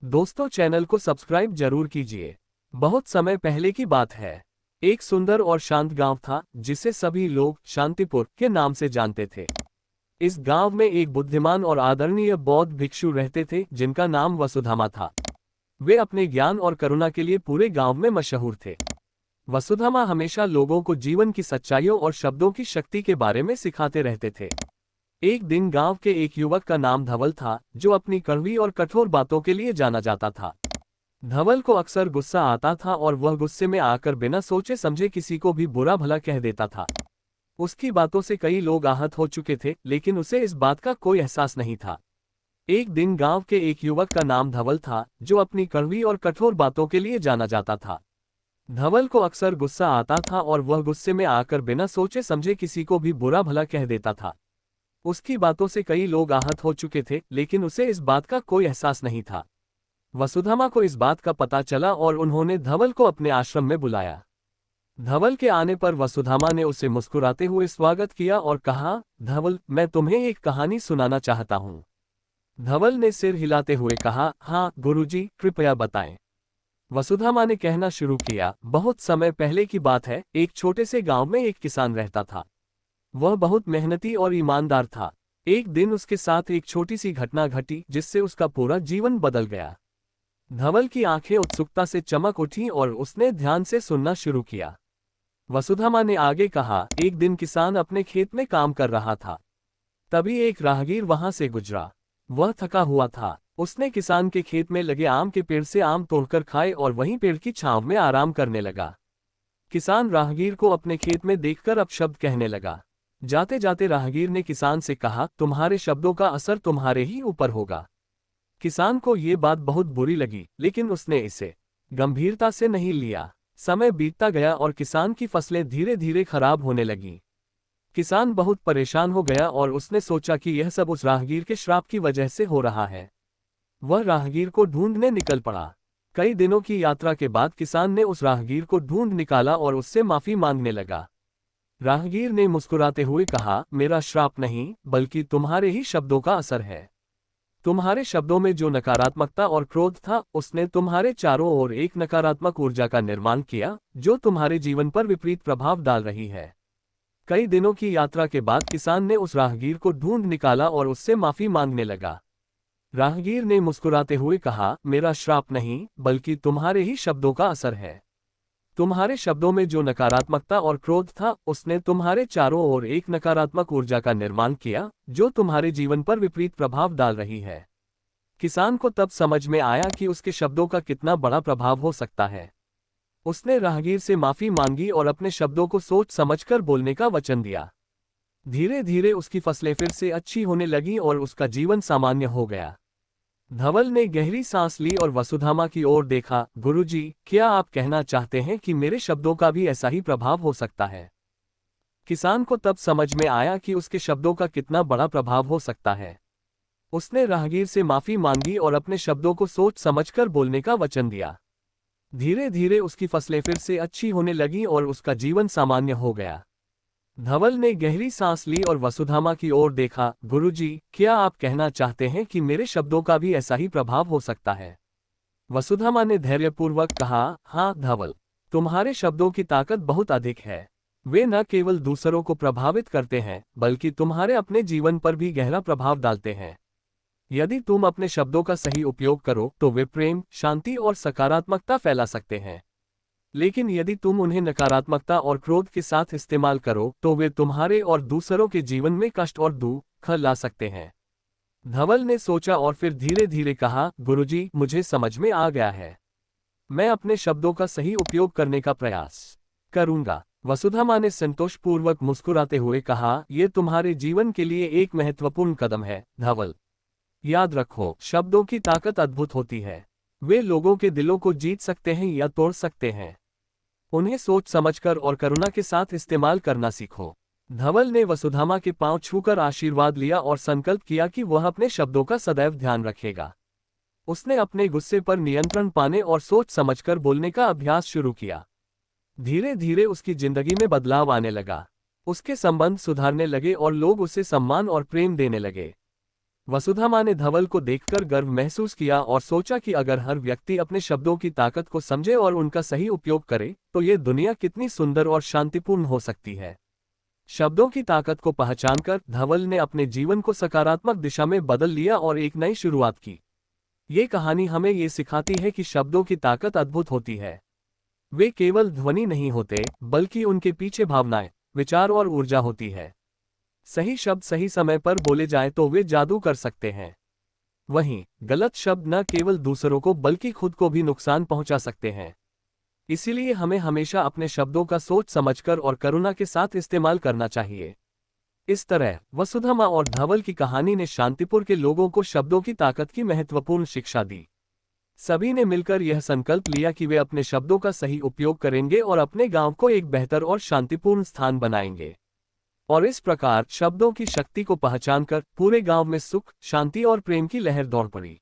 दोस्तों, चैनल को सब्सक्राइब जरूर कीजिए। बहुत समय पहले की बात है। एक सुंदर और शांत गांव था जिसे सभी लोग शांतिपुर के नाम से जानते थे। इस गांव में एक बुद्धिमान और आदरणीय बौद्ध भिक्षु रहते थे जिनका नाम वसुधामा था। वे अपने ज्ञान और करुणा के लिए पूरे गांव में मशहूर थे। वसुधामा हमेशा लोगों को जीवन की सच्चाइयों और शब्दों की शक्ति के बारे में सिखाते रहते थे। एक दिन गांव के एक युवक का नाम धवल था जो अपनी कड़वी और कठोर बातों के लिए जाना जाता था। धवल को अक्सर गुस्सा आता था और वह गुस्से में आकर बिना सोचे समझे किसी को भी बुरा भला कह देता था। उसकी बातों से कई लोग आहत हो चुके थे, लेकिन उसे इस बात का कोई एहसास नहीं था। एक दिन गांव के एक युवक का नाम धवल था जो अपनी कड़वी और कठोर बातों के लिए जाना जाता था। धवल को अक्सर गुस्सा आता था और वह गुस्से में आकर बिना सोचे समझे किसी को भी बुरा भला कह देता था। उसकी बातों से कई लोग आहत हो चुके थे, लेकिन उसे इस बात का कोई एहसास नहीं था। वसुधामा को इस बात का पता चला और उन्होंने धवल को अपने आश्रम में बुलाया। धवल के आने पर वसुधामा ने उसे मुस्कुराते हुए स्वागत किया और कहा, धवल, मैं तुम्हें एक कहानी सुनाना चाहता हूँ। धवल ने सिर हिलाते हुए कहा, हाँ गुरुजी, कृपया बताएं। वसुधामा ने कहना शुरू किया, बहुत समय पहले की बात है। एक छोटे से गांव में एक किसान रहता था। वह बहुत मेहनती और ईमानदार था। एक दिन उसके साथ एक छोटी सी घटना घटी जिससे उसका पूरा जीवन बदल गया। धवल की आंखें उत्सुकता से चमक उठी और उसने ध्यान से सुनना शुरू किया। वसुधामा ने आगे कहा, एक दिन किसान अपने खेत में काम कर रहा था। तभी एक राहगीर वहां से गुजरा। वह थका हुआ था। उसने किसान के खेत में लगे आम के पेड़ से आम तोड़कर खाए और वहीं पेड़ की छांव में आराम करने लगा। किसान राहगीर को अपने खेत में देखकर अपशब्द कहने लगा। जाते जाते राहगीर ने किसान से कहा, तुम्हारे शब्दों का असर तुम्हारे ही ऊपर होगा। किसान को ये बात बहुत बुरी लगी, लेकिन उसने इसे गंभीरता से नहीं लिया। समय बीतता गया और किसान की फसलें धीरे धीरे खराब होने लगीं। किसान बहुत परेशान हो गया और उसने सोचा कि यह सब उस राहगीर के श्राप की वजह से हो रहा है। वह राहगीर को ढूंढने निकल पड़ा। कई दिनों की यात्रा के बाद किसान ने उस राहगीर को ढूंढ निकाला और उससे माफी मांगने लगा। राहगीर ने मुस्कुराते हुए कहा, मेरा श्राप नहीं, बल्कि तुम्हारे ही शब्दों का असर है। तुम्हारे शब्दों में जो नकारात्मकता और क्रोध था, उसने तुम्हारे चारों ओर एक नकारात्मक ऊर्जा का निर्माण किया जो तुम्हारे जीवन पर विपरीत प्रभाव डाल रही है। कई दिनों की यात्रा के बाद किसान ने उस राहगीर को ढूंढ निकाला और उससे माफी मांगने लगा। राहगीर ने मुस्कुराते हुए कहा, मेरा श्राप नहीं, बल्कि तुम्हारे ही शब्दों का असर है। तुम्हारे शब्दों में जो नकारात्मकता और क्रोध था, उसने तुम्हारे चारों ओर एक नकारात्मक ऊर्जा का निर्माण किया जो तुम्हारे जीवन पर विपरीत प्रभाव डाल रही है। किसान को तब समझ में आया कि उसके शब्दों का कितना बड़ा प्रभाव हो सकता है। उसने राहगीर से माफी मांगी और अपने शब्दों को सोच समझकर बोलने का वचन दिया। धीरे धीरे उसकी फसलें फिर से अच्छी होने लगीं और उसका जीवन सामान्य हो गया। धवल ने गहरी सांस ली और वसुधामा की ओर देखा। गुरुजी, क्या आप कहना चाहते हैं कि मेरे शब्दों का भी ऐसा ही प्रभाव हो सकता है? किसान को तब समझ में आया कि उसके शब्दों का कितना बड़ा प्रभाव हो सकता है। उसने राहगीर से माफी मांगी और अपने शब्दों को सोच समझकर बोलने का वचन दिया। धीरे धीरे उसकी फसलें फिर से अच्छी होने लगीं और उसका जीवन सामान्य हो गया। धवल ने गहरी सांस ली और वसुधामा की ओर देखा। गुरुजी, क्या आप कहना चाहते हैं कि मेरे शब्दों का भी ऐसा ही प्रभाव हो सकता है? वसुधामा ने धैर्यपूर्वक कहा, हाँ धवल, तुम्हारे शब्दों की ताकत बहुत अधिक है। वे न केवल दूसरों को प्रभावित करते हैं, बल्कि तुम्हारे अपने जीवन पर भी गहरा प्रभाव डालते हैं। यदि तुम अपने शब्दों का सही उपयोग करो तो वे प्रेम, शांति और सकारात्मकता फैला सकते हैं। लेकिन यदि तुम उन्हें नकारात्मकता और क्रोध के साथ इस्तेमाल करो तो वे तुम्हारे और दूसरों के जीवन में कष्ट और दुख ला सकते हैं। धवल ने सोचा और फिर धीरे धीरे कहा, गुरुजी, मुझे समझ में आ गया है। मैं अपने शब्दों का सही उपयोग करने का प्रयास करूंगा। वसुधामा ने संतोषपूर्वक मुस्कुराते हुए कहा, यह तुम्हारे जीवन के लिए एक महत्वपूर्ण कदम है धवल। याद रखो, शब्दों की ताकत अद्भुत होती है। वे लोगों के दिलों को जीत सकते हैं या तोड़ सकते हैं। उन्हें सोच समझकर और करुणा के साथ इस्तेमाल करना सीखो। धवल ने वसुधामा के पांव छूकर आशीर्वाद लिया और संकल्प किया कि वह अपने शब्दों का सदैव ध्यान रखेगा। उसने अपने गुस्से पर नियंत्रण पाने और सोच समझकर बोलने का अभ्यास शुरू किया। धीरे धीरे उसकी जिंदगी में बदलाव आने लगा। उसके संबंध सुधारने लगे और लोग उसे सम्मान और प्रेम देने लगे। वसुधा माँ ने धवल को देखकर गर्व महसूस किया और सोचा कि अगर हर व्यक्ति अपने शब्दों की ताकत को समझे और उनका सही उपयोग करे तो ये दुनिया कितनी सुंदर और शांतिपूर्ण हो सकती है। शब्दों की ताकत को पहचानकर धवल ने अपने जीवन को सकारात्मक दिशा में बदल लिया और एक नई शुरुआत की। ये कहानी हमें ये सिखाती है कि शब्दों की ताकत अद्भुत होती है। वे केवल ध्वनि नहीं होते, बल्कि उनके पीछे भावनाएं, विचार और ऊर्जा होती है। सही शब्द सही समय पर बोले जाएं तो वे जादू कर सकते हैं। वहीं गलत शब्द न केवल दूसरों को बल्कि खुद को भी नुकसान पहुंचा सकते हैं। इसीलिए हमें हमेशा अपने शब्दों का सोच समझकर और करुणा के साथ इस्तेमाल करना चाहिए। इस तरह वसुधा माँ और धवल की कहानी ने शांतिपुर के लोगों को शब्दों की ताकत की महत्वपूर्ण शिक्षा दी। सभी ने मिलकर यह संकल्प लिया कि वे अपने शब्दों का सही उपयोग करेंगे और अपने गांव को एक बेहतर और शांतिपूर्ण स्थान बनाएंगे। और इस प्रकार शब्दों की शक्ति को पहचानकर पूरे गांव में सुख, शांति और प्रेम की लहर दौड़ पड़ी।